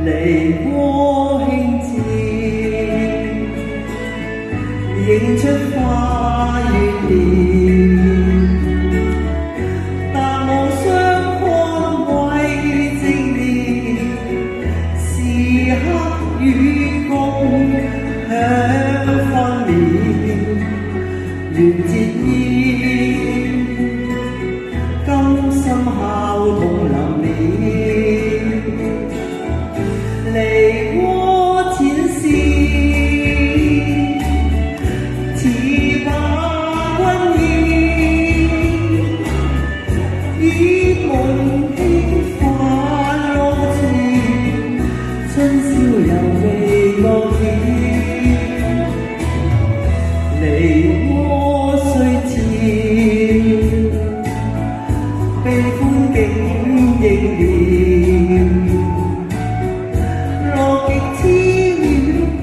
离歌轻照，映出花月恋。但无相看慰静念，时刻与共享分娩。缘节宴，今生孝同臨了。離歌淺笑，似把君意。以夢輕泛路前，春宵猶未覺曉。離歌雖悄，悲歡竟應了。樂極痴戀變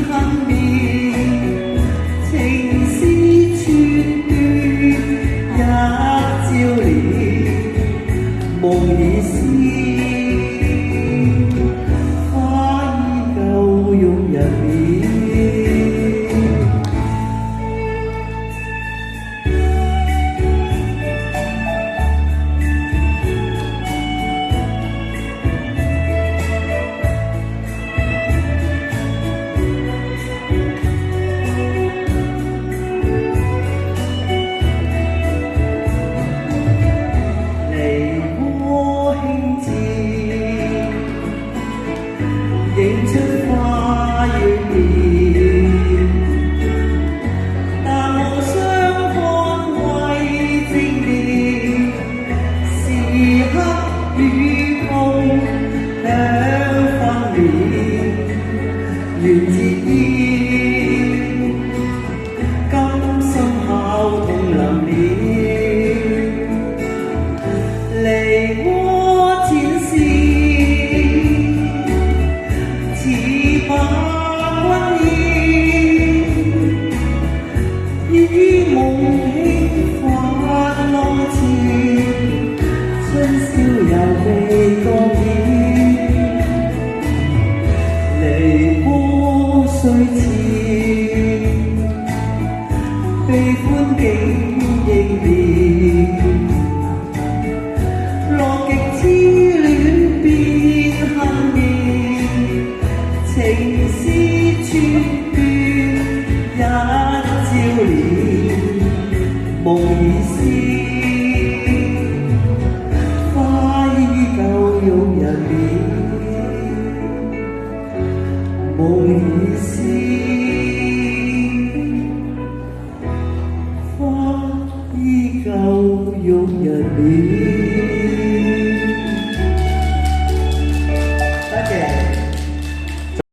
恨別，情絲寸斷一朝了。夢已消，花依舊擁人了。映出花月戀，但無相看慰靜念，時刻與共享分娩。緣節宴，今生孝同臨了。離歌淺笑，似把君意。以夢輕泛浪潮，春宵猶未覺曉。離歌雖悄，悲歡竟應了。樂極痴戀變恨別，情絲寸